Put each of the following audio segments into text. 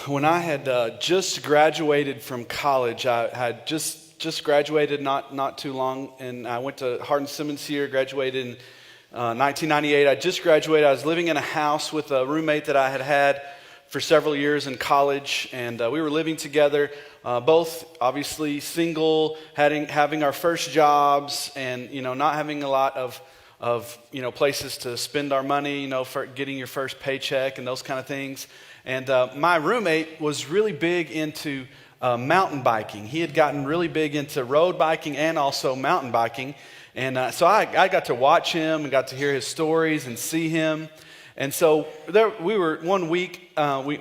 When I had just graduated from college, I had just graduated not too long, and I went to Hardin Simmons here, graduated in 1998. I just graduated. I was living in a house with a roommate that I had for several years in college, and we were living together, both obviously single, having our first jobs, and not having a lot of places to spend our money, for getting your first paycheck and those kind of things. And my roommate was really big into mountain biking. He had gotten really big into road biking and also mountain biking. And so I got to watch him and got to hear his stories and see him. And so we were one week, we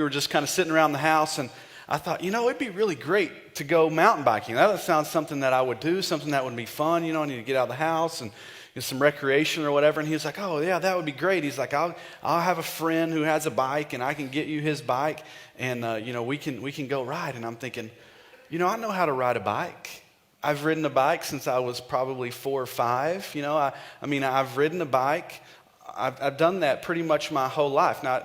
were just kind of sitting around the house, and I thought, it'd be really great to go mountain biking. That sounds something that I would do, something that would be fun. I need to get out of the house and some recreation or whatever. And he was like, oh yeah, that would be great. He's like, I'll have a friend who has a bike, and I can get you his bike, and we can go ride. And I'm thinking, I know how to ride a bike. I've ridden a bike since I was probably 4 or 5. I've ridden a bike. I've done that pretty much my whole life. Now,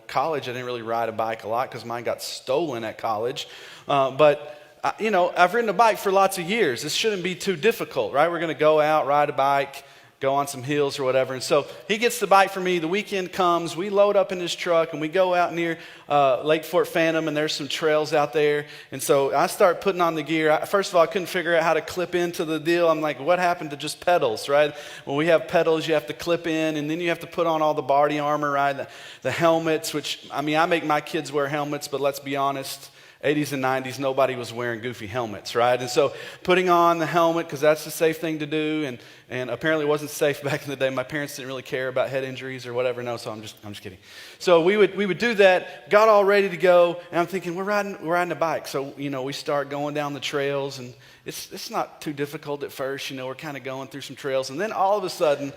college, I didn't really ride a bike a lot because mine got stolen at college. But I've ridden a bike for lots of years. This shouldn't be too difficult, right? We're going to go out, ride a bike, go on some hills or whatever. And so he gets the bike for me. The weekend comes. We load up in his truck, and we go out near Lake Fort Phantom, and there's some trails out there. And so I start putting on the gear. First of all, I couldn't figure out how to clip into the deal. I'm like, what happened to just pedals, right? When we have pedals, you have to clip in, and then you have to put on all the body armor, right? The helmets, which, I make my kids wear helmets, but let's be honest, 80s and 90s, nobody was wearing goofy helmets, right? And so putting on the helmet, because that's the safe thing to do, and apparently it wasn't safe back in the day. My parents didn't really care about head injuries or whatever. No, so I'm just kidding. So we would do that, got all ready to go, and I'm thinking, we're riding a bike. So, we start going down the trails, and it's not too difficult at first. We're kind of going through some trails, and then all of a sudden,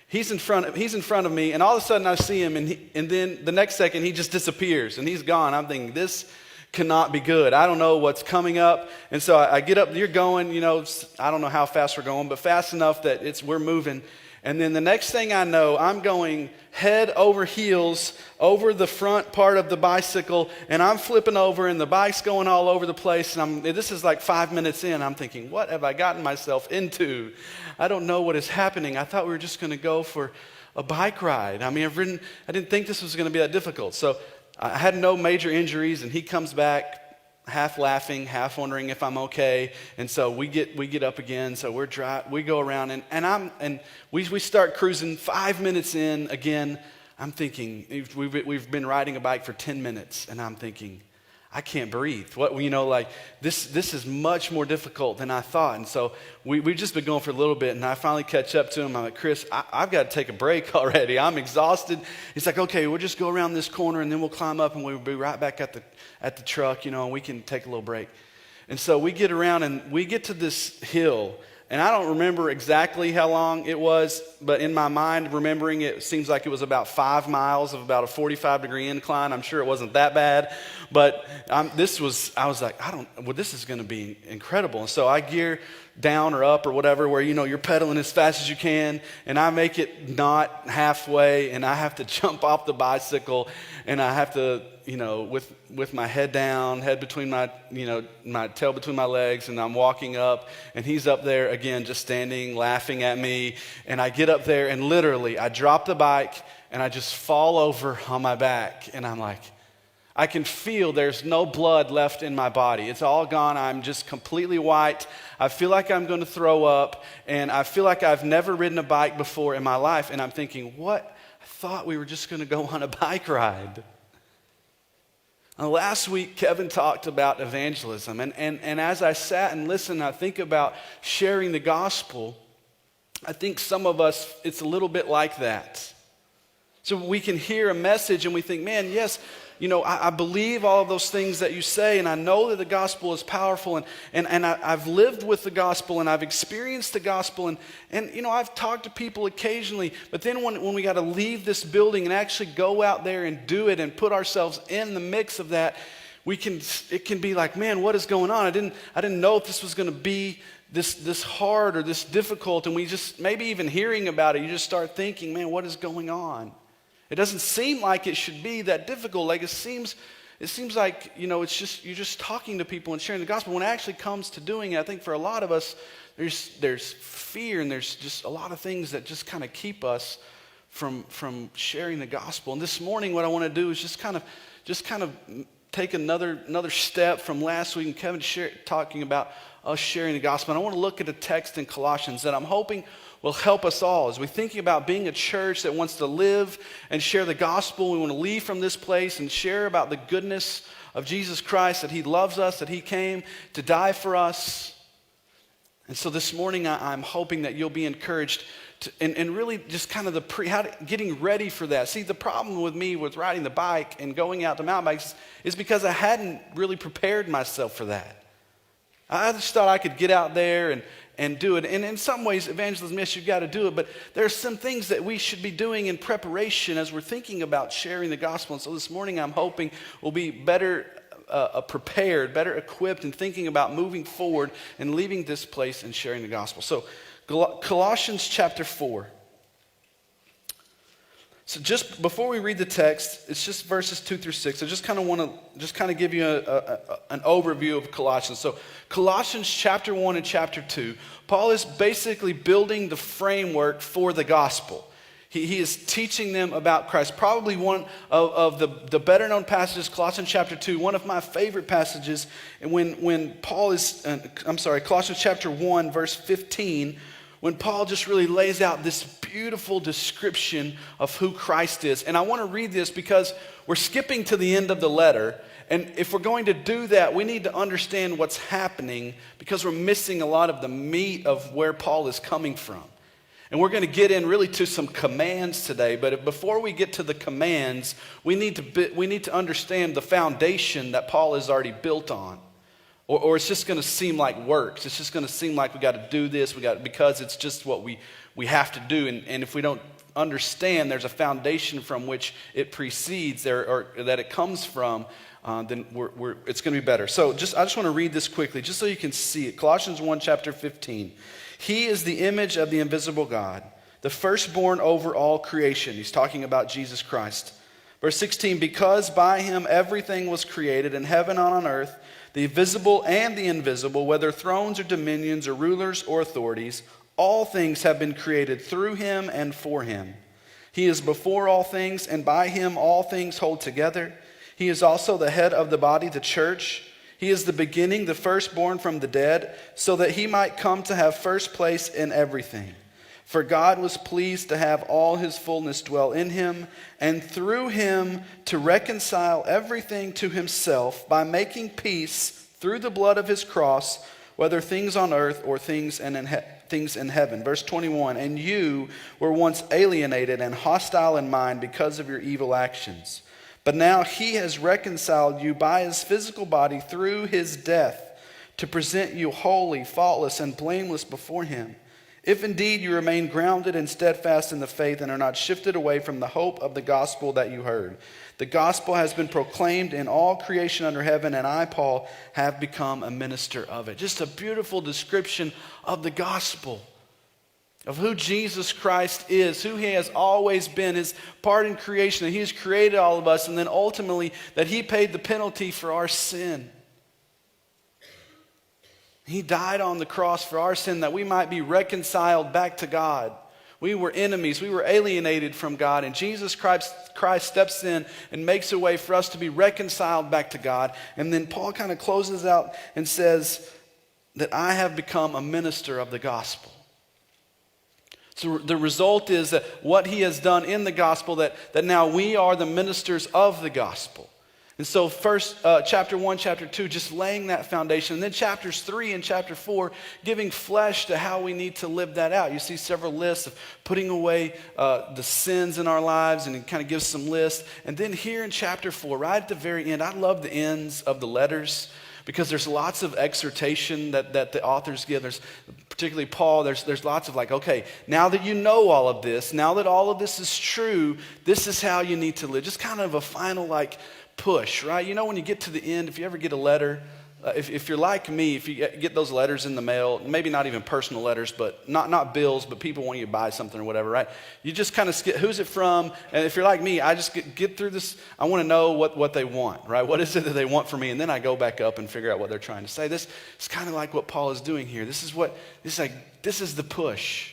he's in front of me, and all of a sudden I see him, and then the next second he just disappears, and he's gone. I'm thinking, this cannot be good. I don't know what's coming up. And so I get up, you're going, I don't know how fast we're going, but fast enough that we're moving. And then the next thing I know, I'm going head over heels over the front part of the bicycle, and I'm flipping over, and the bike's going all over the place. And this is like 5 minutes in. I'm thinking, what have I gotten myself into? I don't know what is happening. I thought we were just going to go for a bike ride. I didn't think this was going to be that difficult. So I had no major injuries, and he comes back half laughing, half wondering if I'm okay. And so we get up again. So we go around, and we start cruising. 5 minutes in again, I'm thinking we've been riding a bike for 10 minutes, and I'm thinking, I can't breathe. This is much more difficult than I thought. And so we've just been going for a little bit, and I finally catch up to him. I'm like, Chris, I've got to take a break already. I'm exhausted. He's like, okay, we'll just go around this corner, and then we'll climb up, and we'll be right back at the truck, and we can take a little break. And so we get around, and we get to this hill. And I don't remember exactly how long it was, but in my mind, remembering it seems like it was about 5 miles of about a 45-degree incline. I'm sure it wasn't that bad, but I was like, this is going to be incredible. And so I gear down or up or whatever, where you're pedaling as fast as you can, and I make it not halfway, and I have to jump off the bicycle, and I have to, with my head down, head between my tail between my legs, and I'm walking up, and he's up there again, just standing, laughing at me, and I get up there, and literally, I drop the bike, and I just fall over on my back, and I'm like, I can feel there's no blood left in my body. It's all gone. I'm just completely white. I feel like I'm going to throw up, and I feel like I've never ridden a bike before in my life, and I'm thinking, what? I thought we were just going to go on a bike ride. Last week, Kevin talked about evangelism, and as I sat and listened, I think about sharing the gospel. I think some of us, it's a little bit like that. So we can hear a message and we think, man, yes, I believe all of those things that you say, and I know that the gospel is powerful, and I've lived with the gospel, and I've experienced the gospel, and I've talked to people occasionally, but then when we got to leave this building and actually go out there and do it and put ourselves in the mix of that, it can be like, man, what is going on? I didn't know if this was going to be this hard or this difficult, and we just, maybe even hearing about it, you just start thinking, man, what is going on? It doesn't seem like it should be that difficult. Like it seems it seems like, it's just, you're just talking to people and sharing the gospel. When it actually comes to doing it, I think for a lot of us, there's fear and there's just a lot of things that just kind of keep us from sharing the gospel. And this morning, what I want to do is just kind of take another step from last week and Kevin talking about us sharing the gospel. And I want to look at a text in Colossians that I'm hoping will help us all as we're thinking about being a church that wants to live and share the gospel. We want to leave from this place and share about the goodness of Jesus Christ, that he loves us, that he came to die for us. And so this morning, I'm hoping that you'll be encouraged and really just kind of getting ready for that. See, the problem with me with riding the bike and going out to mountain bikes is because I hadn't really prepared myself for that. I just thought I could get out there and do it. And in some ways, evangelism, yes, you've got to do it, but there are some things that we should be doing in preparation as we're thinking about sharing the gospel. And so this morning, I'm hoping we'll be better prepared, better equipped in thinking about moving forward and leaving this place and sharing the gospel. So Colossians chapter 4. So just before we read the text, it's just verses 2 through 6. I just kind of want to give you an overview of Colossians. So Colossians chapter 1 and chapter 2, Paul is basically building the framework for the gospel. He is teaching them about Christ. Probably one of the better known passages, Colossians chapter 2, one of my favorite passages. And when Paul is, Colossians chapter 1, verse 15, when Paul just really lays out this beautiful description of who Christ is. And I want to read this because we're skipping to the end of the letter. And if we're going to do that, we need to understand what's happening because we're missing a lot of the meat of where Paul is coming from. And we're going to get in really to some commands today. But before we get to the commands, we need to understand the foundation that Paul has already built on. Or it's just going to seem like works. It's just going to seem like we got to do this. Because it's just what we have to do. And if we don't understand there's a foundation from which it precedes or that it comes from, then it's going to be better. So I just want to read this quickly, just so you can see it. Colossians 1, chapter 15. He is the image of the invisible God, the firstborn over all creation. He's talking about Jesus Christ. Verse 16, because by him everything was created in heaven and on earth, the visible and the invisible, whether thrones or dominions or rulers or authorities, all things have been created through him and for him. He is before all things, and by him all things hold together. He is also the head of the body, the church. He is the beginning, the firstborn from the dead, so that he might come to have first place in everything. For God was pleased to have all his fullness dwell in him, and through him to reconcile everything to himself by making peace through the blood of his cross, whether things on earth or things in heaven. Verse 21, and you were once alienated and hostile in mind because of your evil actions. But now he has reconciled you by his physical body through his death to present you holy, faultless, and blameless before him. If indeed you remain grounded and steadfast in the faith and are not shifted away from the hope of the gospel that you heard. The gospel has been proclaimed in all creation under heaven, and I, Paul, have become a minister of it. Just a beautiful description of the gospel, of who Jesus Christ is, who he has always been, his part in creation, that he has created all of us, and then ultimately that he paid the penalty for our sin. He died on the cross for our sin that we might be reconciled back to God. We were enemies. We were alienated from God. And Jesus Christ steps in and makes a way for us to be reconciled back to God. And then Paul kind of closes out and says that I have become a minister of the gospel. So the result is that what he has done in the gospel, that now we are the ministers of the gospel. And so first, chapter 1, chapter 2, just laying that foundation. And then chapters 3 and chapter 4, giving flesh to how we need to live that out. You see several lists of putting away the sins in our lives, and it kind of gives some lists. And then here in chapter 4, right at the very end, I love the ends of the letters because there's lots of exhortation that the authors give. There's particularly Paul, there's lots of like, okay, now that you know all of this, now that all of this is true, this is how you need to live. Just kind of a final like push, right? You know when you get to the end, if you ever get a letter if you're like me, if you get those letters in the mail, maybe not even personal letters, but not bills, but people want you to buy something or whatever, right? You just kind of skip, who's it from? And if you're like me, I just get through this. I want to know what they want, right? What is it that they want from me? And then I go back up and figure out what they're trying to say. This is kind of like what Paul is doing here. This is the push.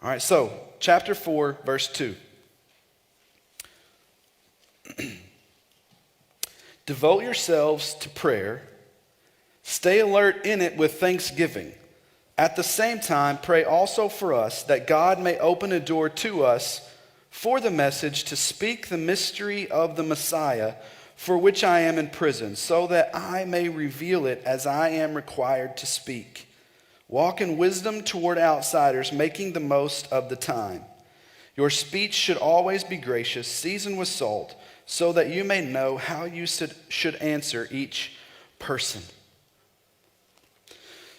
All right, so chapter 4, verse 2. Devote yourselves to prayer. Stay alert in it with thanksgiving. At the same time, pray also for us that God may open a door to us for the message to speak the mystery of the Messiah, for which I am in prison, so that I may reveal it as I am required to speak. Walk in wisdom toward outsiders, making the most of the time. Your speech should always be gracious, seasoned with salt, so that you may know how you should answer each person.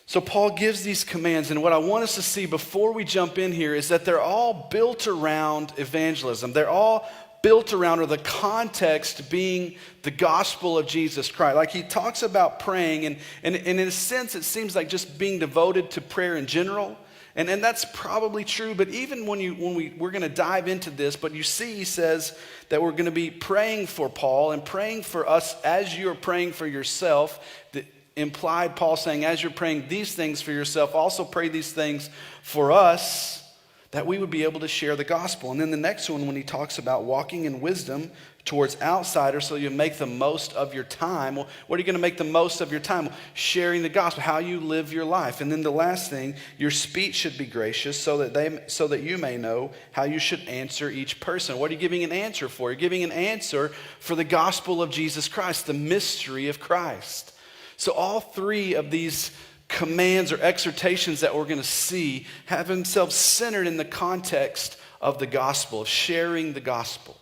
So Paul gives these commands, and what I want us to see before we jump in here is that they're all built around evangelism. They're all built around, or the context being the gospel of Jesus Christ. Like he talks about praying, and in a sense it seems like just being devoted to prayer in general. And that's probably true, but even we're going to dive into this, but you see he says that we're going to be praying for Paul and praying for us as you're praying for yourself. The implied Paul saying, as you're praying these things for yourself, also pray these things for us, that we would be able to share the gospel. And then the next one, when he talks about walking in wisdom towards outsiders so you make the most of your time. Well, what are you going to make the most of your time? Sharing the gospel, how you live your life. And then the last thing, your speech should be gracious so that you may know how you should answer each person. What are you giving an answer for? You're giving an answer for the gospel of Jesus Christ, the mystery of Christ. So all three of these commands or exhortations that we're going to see have themselves centered in the context of the gospel, of sharing the gospel.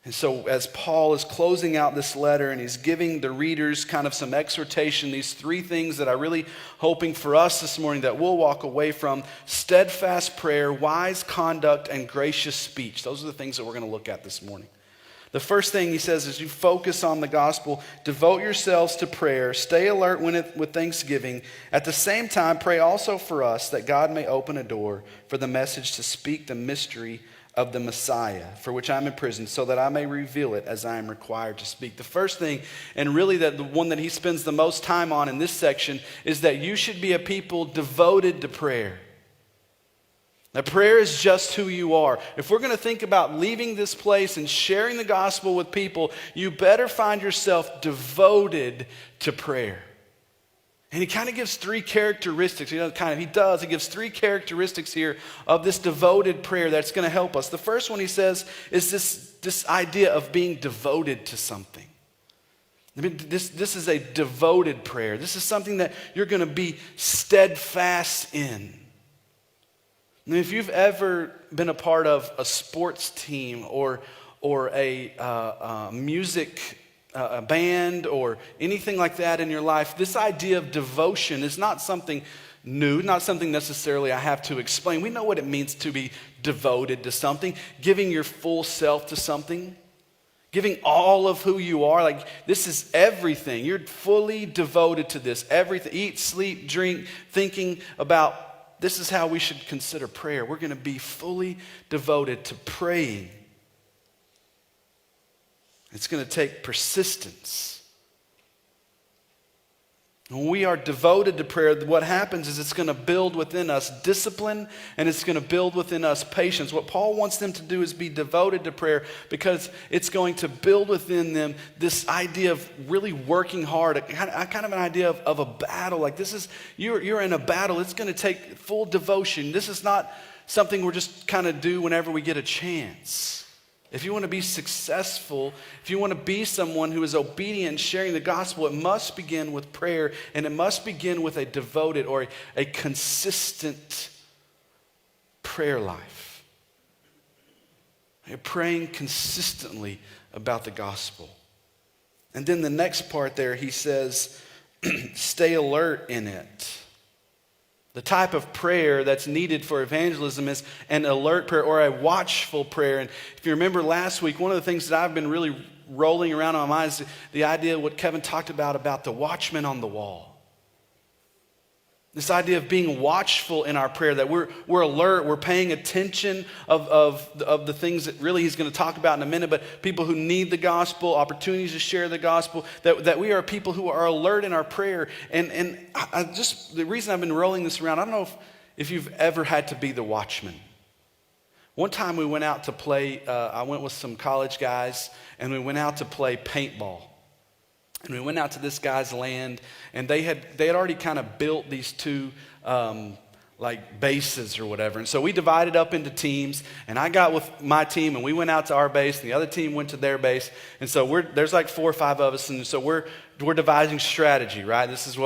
And so as Paul is closing out this letter and he's giving the readers kind of some exhortation, these three things that I'm really hoping for us this morning that we'll walk away from: steadfast prayer, wise conduct, and gracious speech. Those are the things that we're going to look at this morning. The first thing he says is you focus on the gospel, devote yourselves to prayer, stay alert with thanksgiving. At the same time, pray also for us that God may open a door for the message to speak the mystery of the Messiah, for which I'm in prison, so that I may reveal it as I am required to speak. The first thing, and really the one that he spends the most time on in this section, is that you should be a people devoted to prayer. Now, prayer is just who you are. If we're going to think about leaving this place and sharing the gospel with people, you better find yourself devoted to prayer. And he kind of gives three characteristics. He gives three characteristics here of this devoted prayer that's going to help us. The first one he says is this idea of being devoted to something. I mean, this is a devoted prayer. This is something that you're going to be steadfast in. I mean, if you've ever been a part of a sports team or a music a band or anything like that in your life, this idea of devotion is not something new, not something necessarily I have to explain. We know what it means to be devoted to something, giving your full self to something, giving all of who you are. Like, this is everything. You're fully devoted to this. Everything, eat, sleep, drink, thinking about. This is how we should consider prayer. We're going to be fully devoted to praying. It's going to take persistence. When we are devoted to prayer, what happens is it's going to build within us discipline, and it's going to build within us patience. What Paul wants them to do is be devoted to prayer, because it's going to build within them this idea of really working hard, kind of an idea of a battle. Like, this is, you're in a battle. It's going to take full devotion. This is not something we're just kind of do whenever we get a chance. If you want to be successful, if you want to be someone who is obedient in sharing the gospel, it must begin with prayer, and it must begin with a devoted or a consistent prayer life. You're praying consistently about the gospel. And then the next part there, he says, stay alert in it. The type of prayer that's needed for evangelism is an alert prayer or a watchful prayer. And if you remember last week, one of the things that I've been really rolling around in my mind is the idea of what Kevin talked about the watchman on the wall. This idea of being watchful in our prayer, that we're alert, we're paying attention of the things that really he's going to talk about in a minute, but people who need the gospel, opportunities to share the gospel, that we are people who are alert in our prayer. And I just, the reason I've been rolling this around, I don't know if you've ever had to be the watchman. One time we went out to play, I went with some college guys, and we went out to play paintball. And we went out to this guy's land, and they had already kind of built these two like bases or whatever. And so we divided up into teams, and I got with my team, and we went out to our base, and the other team went to their base. And so there's like 4 or 5 of us, and so we're devising strategy, right? This is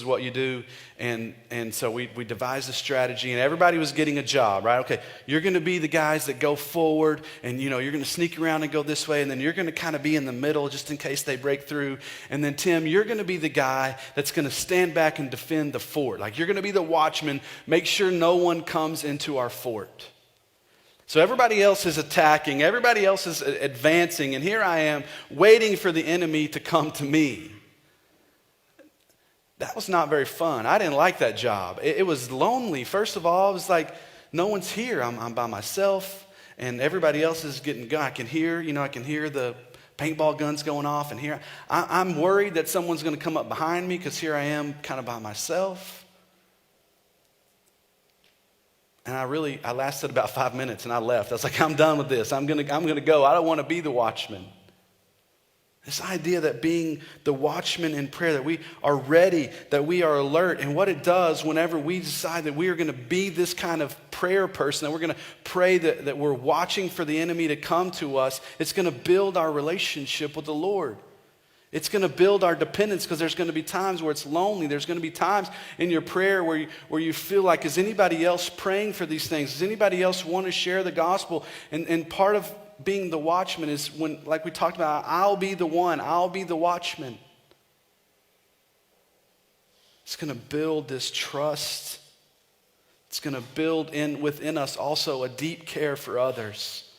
what you do. And so we devised a strategy, and everybody was getting a job, right? Okay, you're going to be the guys that go forward, and you're going to sneak around and go this way, and then you're going to kind of be in the middle just in case they break through. And then Tim, you're going to be the guy that's going to stand back and defend the fort. Like, you're going to be the watchman, make sure no one comes into our fort. So everybody else is attacking, everybody else is advancing, and here I am waiting for the enemy to come to me. That was not very fun. I didn't like that job. It was lonely. First of all, it was like, no one's here. I'm by myself, and everybody else is getting gun. I can hear the paintball guns going off, and here I'm worried that someone's going to come up behind me because here I am kind of by myself. And I lasted about 5 minutes, and I left. I was like, I'm done with this. I'm gonna go. I don't want to be the watchman. This idea that being the watchman in prayer, that we are ready, that we are alert, and what it does whenever we decide that we are going to be this kind of prayer person, that we're going to pray that we're watching for the enemy to come to us, it's going to build our relationship with the Lord. It's going to build our dependence, because there's going to be times where it's lonely. There's going to be times in your prayer where you feel like, is anybody else praying for these things? Does anybody else want to share the gospel? And part of being the watchman is when, like we talked about, I'll be the one, I'll be the watchman. It's going to build this trust. It's going to build within us also a deep care for others.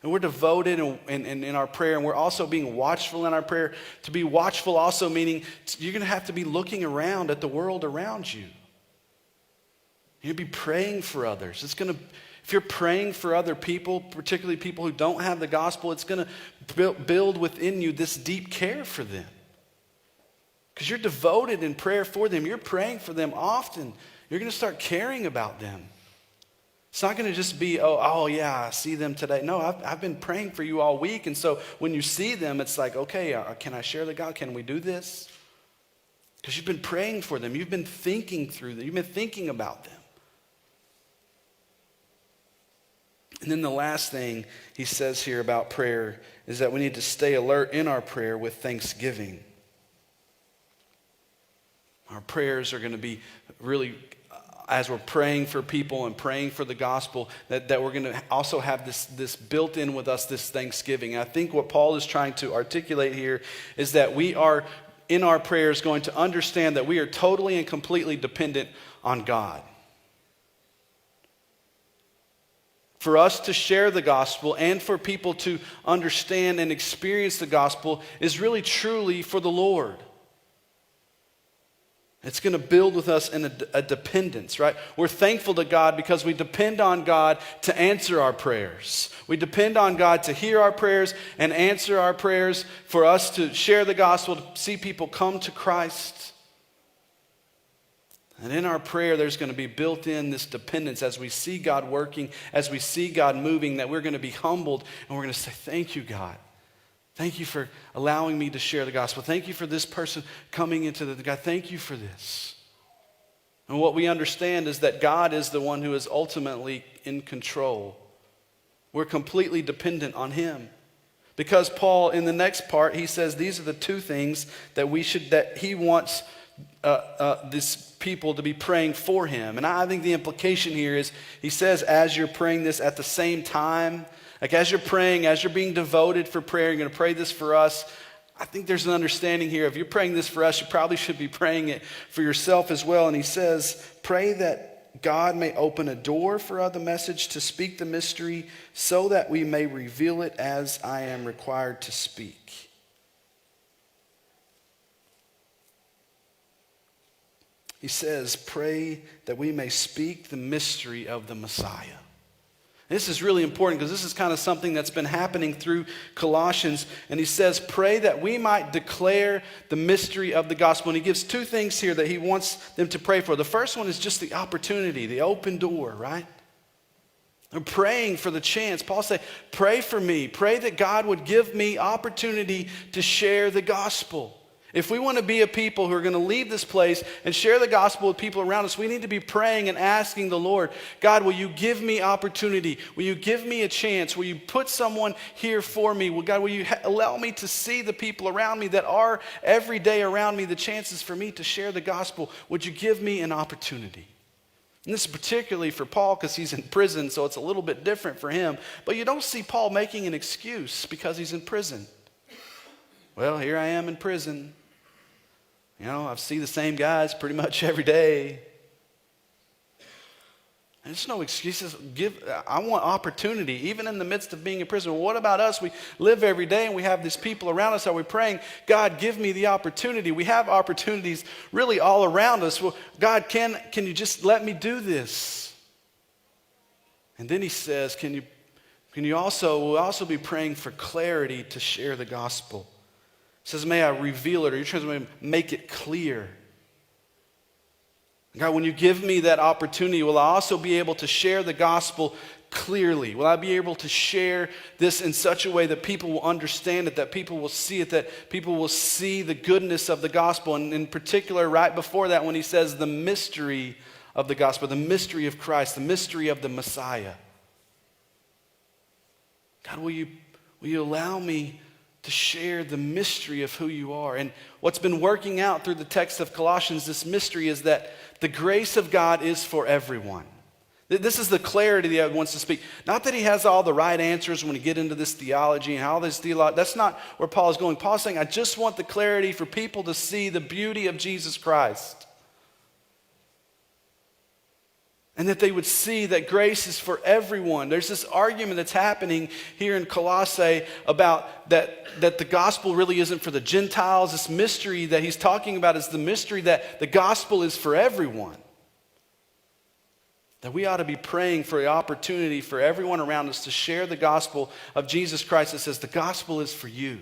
And we're devoted in our prayer, and we're also being watchful in our prayer. To be watchful also meaning you're going to have to be looking around at the world around you. You're going to be praying for others. If you're praying for other people, particularly people who don't have the gospel, it's going to build within you this deep care for them. Because you're devoted in prayer for them. You're praying for them often. You're going to start caring about them. It's not going to just be, oh yeah, I see them today. No, I've been praying for you all week. And so when you see them, it's like, okay, can I share the gospel? Can we do this? Because you've been praying for them. You've been thinking through them. You've been thinking about them. And then the last thing he says here about prayer is that we need to stay alert in our prayer with thanksgiving. Our prayers are going to be really, as we're praying for people and praying for the gospel, that we're going to also have this built in with us, this thanksgiving. And I think what Paul is trying to articulate here is that we are, in our prayers, going to understand that we are totally and completely dependent on God. For us to share the gospel and for people to understand and experience the gospel is really truly for the Lord. It's going to build with us in a dependence, right? We're thankful to God because we depend on God to answer our prayers. We depend on God to hear our prayers and answer our prayers, for us to share the gospel, to see people come to Christ. And in our prayer, there's going to be built in this dependence as we see God working, as we see God moving, that we're going to be humbled and we're going to say, thank you, God. Thank you for allowing me to share the gospel. Thank you for this person coming into the God. Thank you for this. And what we understand is that God is the one who is ultimately in control. We're completely dependent on him. Because Paul, in the next part, he says these are the two things that he wants this people to be praying for him. And I think the implication here is, he says, as you're praying this at the same time, like as you're praying, as you're being devoted for prayer, you're going to pray this for us. I think there's an understanding here. If you're praying this for us, you probably should be praying it for yourself as well. And he says, pray that God may open a door for the message to speak the mystery, so that we may reveal it as I am required to speak. he says, pray that we may speak the mystery of the Messiah. This is really important because this is kind of something that's been happening through Colossians. And he says, pray that we might declare the mystery of the gospel. And he gives two things here that he wants them to pray for. The first one is just the opportunity, the open door, right? They're praying for the chance. Paul said, pray for me. Pray that God would give me opportunity to share the gospel. If we want to be a people who are going to leave this place and share the gospel with people around us, we need to be praying and asking the Lord, God, will you give me opportunity? Will you give me a chance? Will you put someone here for me? God, will you allow me to see the people around me that are every day around me, the chances for me to share the gospel? Would you give me an opportunity? And this is particularly for Paul because he's in prison, so it's a little bit different for him. But you don't see Paul making an excuse because he's in prison. Well, here I am in prison. You know, I see the same guys pretty much every day. There's no excuses. I want opportunity, even in the midst of being in prison. Well, what about us? We live every day and we have these people around us. Are we praying, God, give me the opportunity? We have opportunities really all around us. Well, God, can you just let me do this? And then he says, we'll also be praying for clarity to share the gospel. It says, may I reveal it, or your translation, make it clear. God, when you give me that opportunity, will I also be able to share the gospel clearly? Will I be able to share this in such a way that people will understand it, that people will see it, that people will see the goodness of the gospel? And in particular, right before that, when he says the mystery of the gospel, the mystery of Christ, the mystery of the Messiah. God, will you allow me to share the mystery of who you are? And what's been working out through the text of Colossians, this mystery, is that the grace of God is for everyone. This is the clarity that he wants to speak. Not that he has all the right answers when you get into this theology and all this theology. That's not where Paul is going. Paul's saying, I just want the clarity for people to see the beauty of Jesus Christ. And that they would see that grace is for everyone. There's this argument that's happening here in Colossae about that the gospel really isn't for the Gentiles. This mystery that he's talking about is the mystery that the gospel is for everyone. That we ought to be praying for the opportunity for everyone around us to share the gospel of Jesus Christ that says the gospel is for you.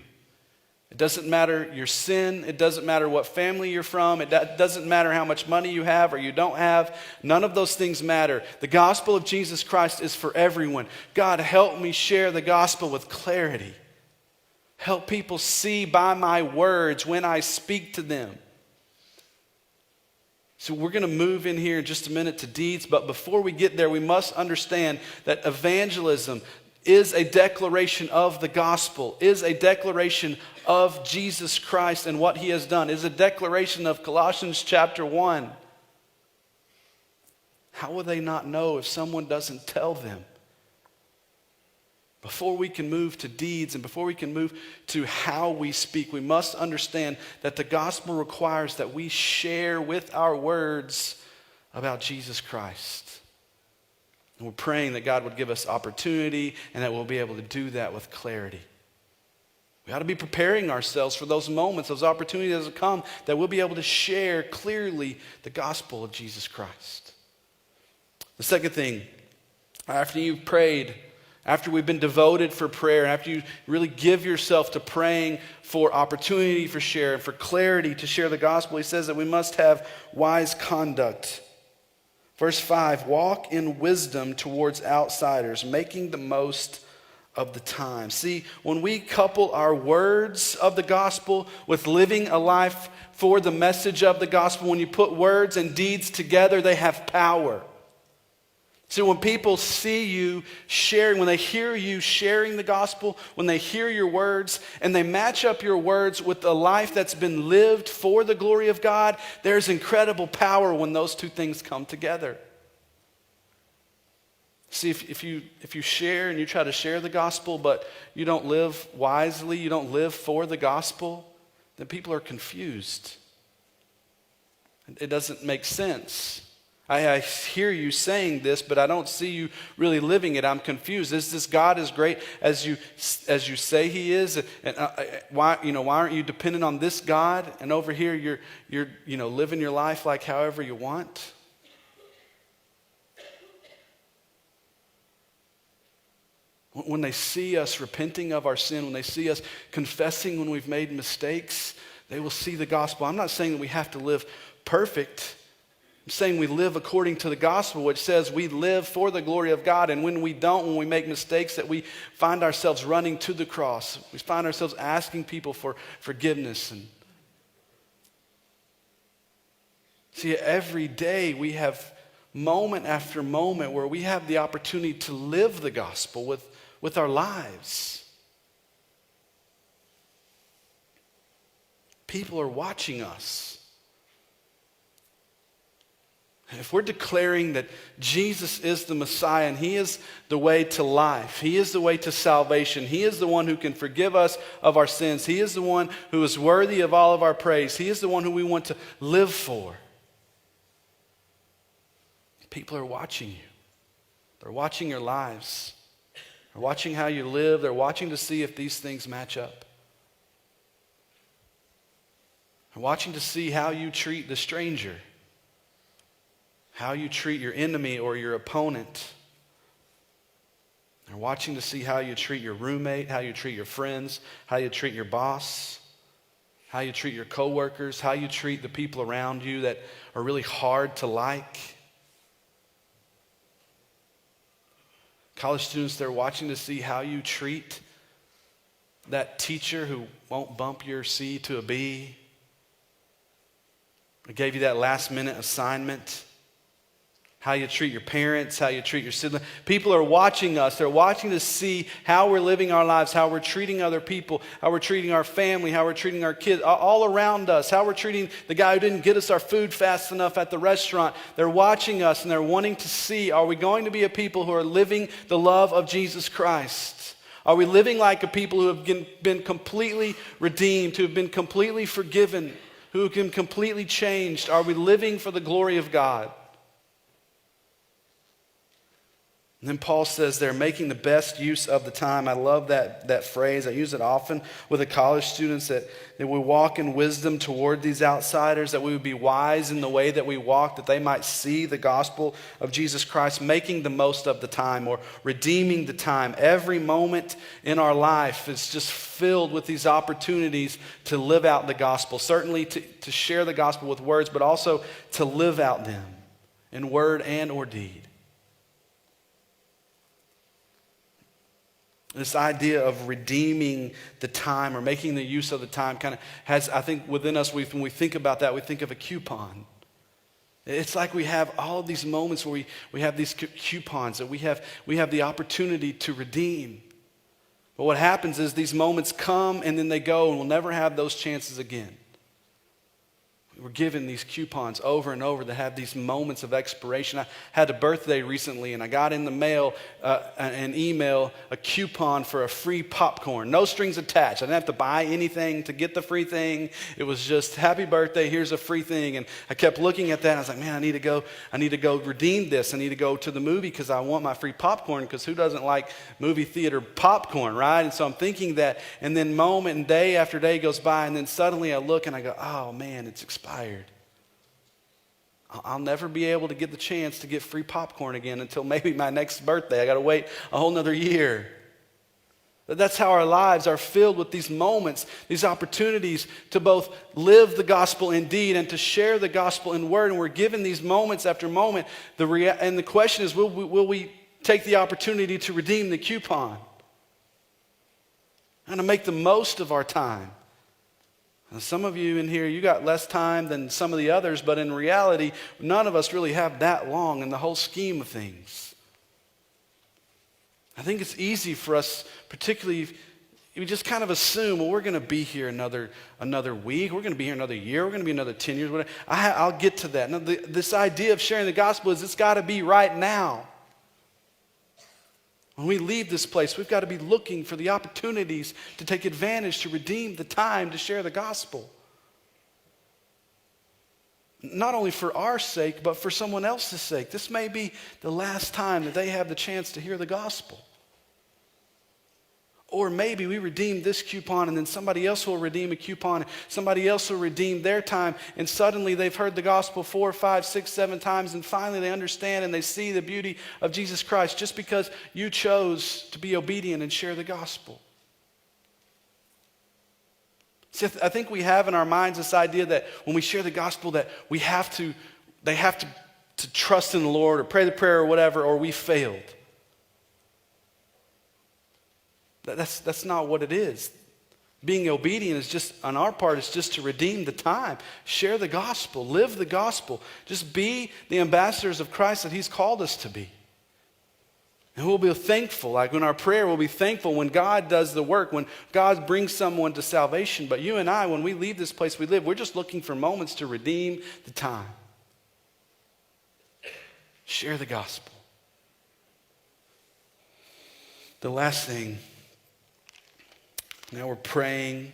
It doesn't matter your sin. It doesn't matter what family you're from. It doesn't matter how much money you have or you don't have. None of those things matter. The gospel of Jesus Christ is for everyone. God, help me share the gospel with clarity. Help people see by my words when I speak to them. So we're going to move in here in just a minute to deeds, but before we get there, we must understand that evangelism is a declaration of the gospel, is a declaration of Jesus Christ and what he has done, is a declaration of Colossians chapter 1. How will they not know if someone doesn't tell them? Before we can move to deeds and before we can move to how we speak, we must understand that the gospel requires that we share with our words about Jesus Christ. And we're praying that God would give us opportunity and that we'll be able to do that with clarity. We ought to be preparing ourselves for those moments, those opportunities that come, that we'll be able to share clearly the gospel of Jesus Christ. The second thing, after you've prayed, after we've been devoted for prayer, after you really give yourself to praying for opportunity for share and for clarity to share the gospel, he says that we must have wise conduct. Verse 5, walk in wisdom towards outsiders, making the most of the time. See, when we couple our words of the gospel with living a life for the message of the gospel, when you put words and deeds together, they have power. So when people see you sharing, when they hear you sharing the gospel, when they hear your words, and they match up your words with a life that's been lived for the glory of God, there's incredible power when those two things come together. See, if you share and you try to share the gospel, but you don't live wisely, you don't live for the gospel, then people are confused. It doesn't make sense. I hear you saying this, but I don't see you really living it. I'm confused. Is this God as great as you say he is? And why aren't you dependent on this God? And over here, you're living your life like however you want? When they see us repenting of our sin, when they see us confessing when we've made mistakes, they will see the gospel. I'm not saying that we have to live perfect. I'm saying we live according to the gospel, which says we live for the glory of God. And when we don't, when we make mistakes, that we find ourselves running to the cross. We find ourselves asking people for forgiveness. And see, every day we have moment after moment where we have the opportunity to live the gospel with our lives. People are watching us. If we're declaring that Jesus is the Messiah and he is the way to life, he is the way to salvation, he is the one who can forgive us of our sins, he is the one who is worthy of all of our praise, he is the one who we want to live for. People are watching you. They're watching your lives. They're watching how you live. They're watching to see if these things match up. They're watching to see how you treat the stranger, how you treat your enemy or your opponent. They're watching to see how you treat your roommate, how you treat your friends, how you treat your boss, how you treat your coworkers, how you treat the people around you that are really hard to like. College students, they're watching to see how you treat that teacher who won't bump your C to a B, or gave you that last minute assignment. How you treat your parents, how you treat your siblings. People are watching us. They're watching to see how we're living our lives, how we're treating other people, how we're treating our family, how we're treating our kids, all around us, how we're treating the guy who didn't get us our food fast enough at the restaurant. They're watching us and they're wanting to see, are we going to be a people who are living the love of Jesus Christ? Are we living like a people who have been completely redeemed, who have been completely forgiven, who have been completely changed? Are we living for the glory of God? And then Paul says they're making the best use of the time. I love that phrase. I use it often with the college students, that we walk in wisdom toward these outsiders, that we would be wise in the way that we walk, that they might see the gospel of Jesus Christ, making the most of the time or redeeming the time. Every moment in our life is just filled with these opportunities to live out the gospel, certainly to share the gospel with words, but also to live out them in word and or deed. This idea of redeeming the time or making the use of the time kind of has, I think, within us, when we think about that, we think of a coupon. It's like we have all of these moments where we have these coupons that we have the opportunity to redeem. But what happens is these moments come and then they go, and we'll never have those chances again. We're given these coupons over and over that have these moments of expiration. I had a birthday recently, and I got in the mail, an email, a coupon for a free popcorn. No strings attached. I didn't have to buy anything to get the free thing. It was just, happy birthday, here's a free thing. And I kept looking at that, and I was like, man, I need to go redeem this. I need to go to the movie because I want my free popcorn, because who doesn't like movie theater popcorn, right? And so I'm thinking that, and then moment and day after day goes by, and then suddenly I look and I go, oh man, it's expired. I'll never be able to get the chance to get free popcorn again until maybe my next birthday. I got to wait a whole nother year. But that's how our lives are filled with these moments, these opportunities to both live the gospel in deed and to share the gospel in word. And we're given these moments after moment. And the question is, will we take the opportunity to redeem the coupon and to make the most of our time? Now, some of you in here, you got less time than some of the others, but in reality, none of us really have that long in the whole scheme of things. I think it's easy for us, particularly if we just kind of assume, well, we're going to be here another week, we're going to be here another year, we're going to be another 10 years, whatever. I'll get to that. Now, this idea of sharing the gospel is it's got to be right now. When we leave this place, we've got to be looking for the opportunities to take advantage, to redeem the time, to share the gospel. not only for our sake, but for someone else's sake. This may be the last time that they have the chance to hear the gospel. Or maybe we redeem this coupon and then somebody else will redeem a coupon. Somebody else will redeem their time. And suddenly they've heard the gospel 4, 5, 6, 7 times. And finally they understand and they see the beauty of Jesus Christ just because you chose to be obedient and share the gospel. See, I think we have in our minds this idea that when we share the gospel that they have to trust in the Lord or pray the prayer or whatever, or we failed. That's not what it is. Being obedient is just, on our part, is just to redeem the time. Share the gospel. Live the gospel. Just be the ambassadors of Christ that He's called us to be. And we'll be thankful, like in our prayer, we'll be thankful when God does the work, when God brings someone to salvation. But you and I, when we leave this place we live, we're just looking for moments to redeem the time. Share the gospel. The last thing, now we're praying,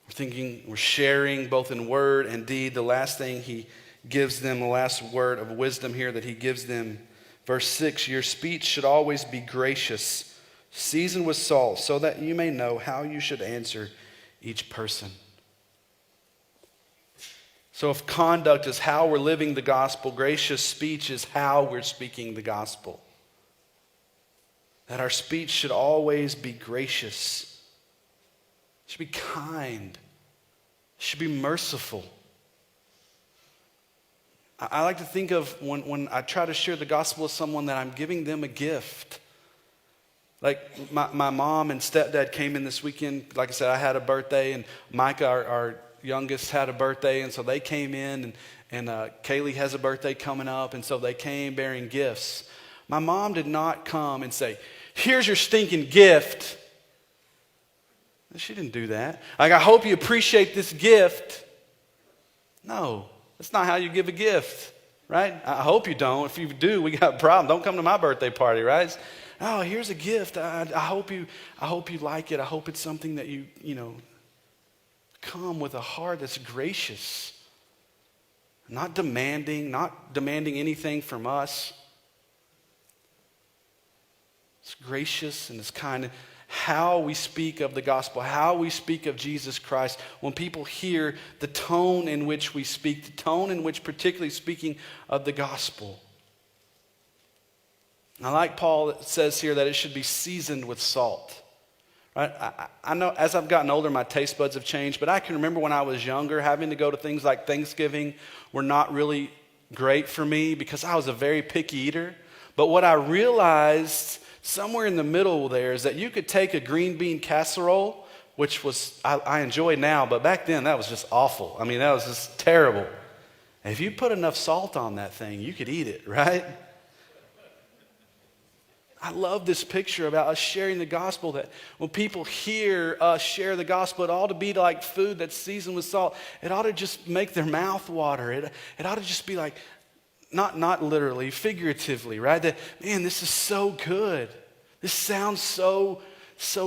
we're thinking, we're sharing both in word and deed. The last thing He gives them, the last word of wisdom here that He gives them, verse 6, your speech should always be gracious, seasoned with salt, so that you may know how you should answer each person. So if conduct is how we're living the gospel, gracious speech is how we're speaking the gospel. That our speech should always be gracious. It should be kind. It should be merciful. I like to think of when I try to share the gospel with someone that I'm giving them a gift. Like my mom and stepdad came in this weekend. Like I said, I had a birthday, and Micah, our youngest, had a birthday, and so they came in, and Kaylee has a birthday coming up, and so they came bearing gifts. My mom did not come and say, here's your stinking gift. She didn't do that. Like, I hope you appreciate this gift. No. That's not how you give a gift, right? I hope you don't. If you do, we got a problem. Don't come to my birthday party, right? Oh, here's a gift. I hope you like it. I hope it's something that you come with a heart that's gracious, not demanding anything from us. It's gracious and it's kind. How we speak of the gospel, how we speak of Jesus Christ, when people hear the tone in which we speak, the tone in which particularly speaking of the gospel. I like Paul that says here that it should be seasoned with salt. Right? I know as I've gotten older, my taste buds have changed, but I can remember when I was younger, having to go to things like Thanksgiving were not really great for me because I was a very picky eater. But what I realized somewhere in the middle there is that you could take a green bean casserole, which was, I enjoy now, but back then that was just awful. I mean, that was just terrible. And if you put enough salt on that thing, you could eat it, right? I love this picture about us sharing the gospel, that when people hear us share the gospel, it ought to be like food that's seasoned with salt. It ought to just make their mouth water. It ought to just be like, not literally, figuratively, right? That, man, this is so good. This sounds so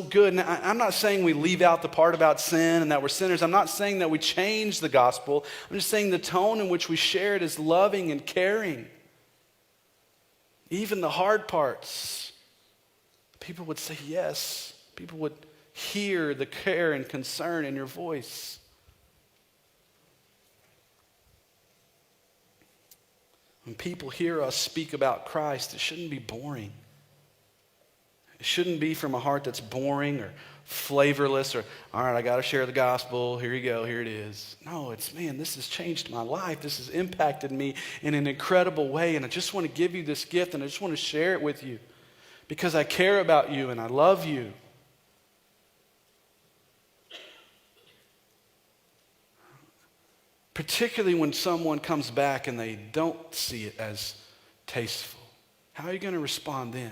good. Now, I'm not saying we leave out the part about sin and that we're sinners. I'm not saying that we change the gospel. I'm just saying the tone in which we share it is loving and caring. Even the hard parts, people would say yes. People would hear the care and concern in your voice. When people hear us speak about Christ, it shouldn't be boring. It shouldn't be from a heart that's boring or flavorless or, all right, I got to share the gospel. Here you go. Here it is. No, it's, man, this has changed my life. This has impacted me in an incredible way. And I just want to give you this gift and I just want to share it with you because I care about you and I love you. Particularly when someone comes back and they don't see it as tasteful. How are you going to respond then?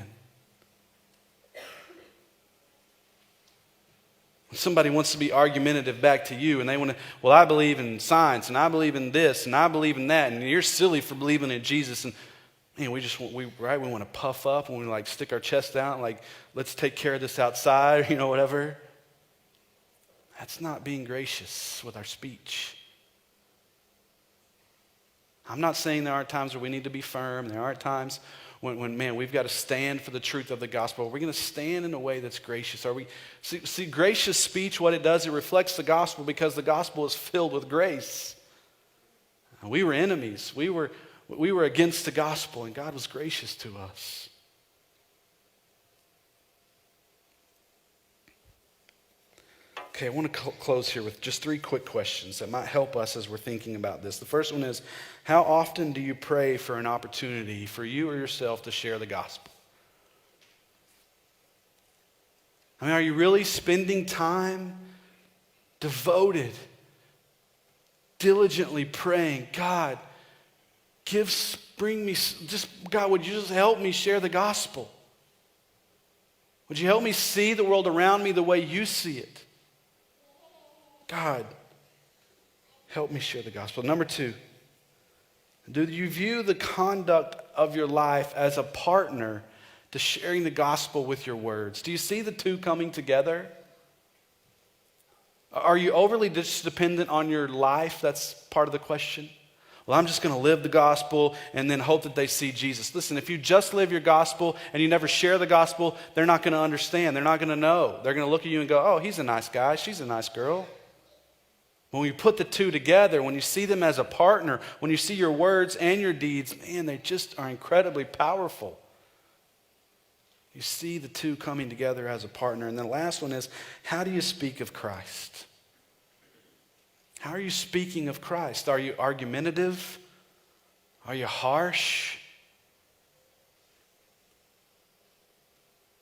When somebody wants to be argumentative back to you and they want to, well, I believe in science and I believe in this and I believe in that and you're silly for believing in Jesus and man, we want to puff up and we like stick our chest out and like, let's take care of this outside, whatever. That's not being gracious with our speech. I'm not saying there aren't times where we need to be firm. There aren't times when man, we've got to stand for the truth of the gospel. Are we going to stand in a way that's gracious? Are we see gracious speech, what it does, it reflects the gospel because the gospel is filled with grace. We were enemies. We were against the gospel, and God was gracious to us. Okay, I want to close here with just 3 quick questions that might help us as we're thinking about this. The first one is, how often do you pray for an opportunity for you or yourself to share the gospel? I mean, are you really spending time devoted, diligently praying, God, God, would you just help me share the gospel? Would you help me see the world around me the way you see it? God, help me share the gospel. Number 2, do you view the conduct of your life as a partner to sharing the gospel with your words? Do you see the two coming together? Are you overly dependent on your life? That's part of the question. Well, I'm just going to live the gospel and then hope that they see Jesus. Listen, if you just live your gospel and you never share the gospel, they're not going to understand. They're not going to know. They're going to look at you and go, oh, he's a nice guy. She's a nice girl. When you put the two together, when you see them as a partner, when you see your words and your deeds, man, they just are incredibly powerful. You see the two coming together as a partner. And then the last one is, how do you speak of Christ? How are you speaking of Christ? Are you argumentative? Are you harsh?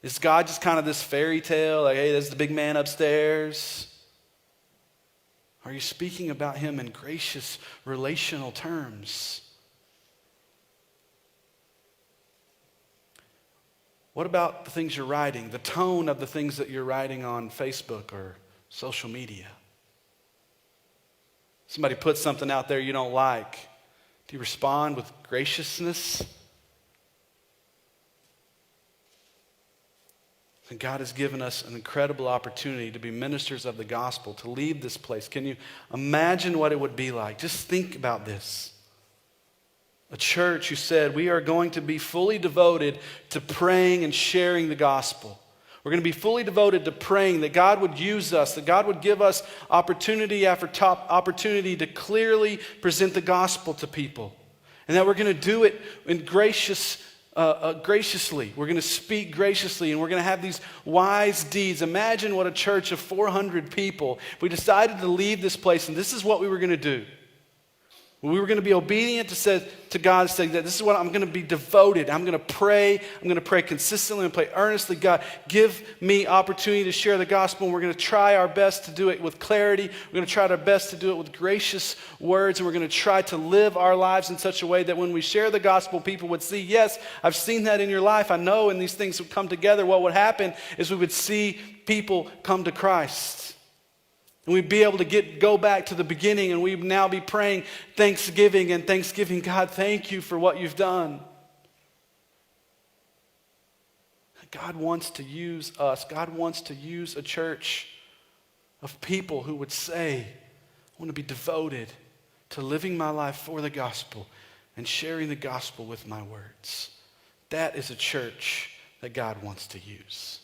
Is God just kind of this fairy tale, like, hey, there's the big man upstairs? Are you speaking about him in gracious, relational terms? What about the things you're writing, the tone of the things that you're writing on Facebook or social media? Somebody puts something out there you don't like. Do you respond with graciousness? And God has given us an incredible opportunity to be ministers of the gospel, to leave this place. Can you imagine what it would be like? Just think about this. A church who said, we are going to be fully devoted to praying and sharing the gospel. We're going to be fully devoted to praying that God would use us, that God would give us opportunity after opportunity to clearly present the gospel to people. And that we're going to do it in graciously. We're going to speak graciously, and we're going to have these wise deeds. Imagine what a church of 400 people, if we decided to leave this place, and this is what we were going to do. We were going to be obedient to God, saying that this is what I'm going to be devoted. I'm going to pray. I'm going to pray consistently and pray earnestly. God, give me opportunity to share the gospel. And we're going to try our best to do it with clarity. We're going to try our best to do it with gracious words. And we're going to try to live our lives in such a way that when we share the gospel, people would see, yes, I've seen that in your life. I know, and these things would come together. What would happen is we would see people come to Christ. And we'd be able to go back to the beginning, and we'd now be praying thanksgiving. God, thank you for what you've done. God wants to use us. God wants to use a church of people who would say, I want to be devoted to living my life for the gospel and sharing the gospel with my words. That is a church that God wants to use.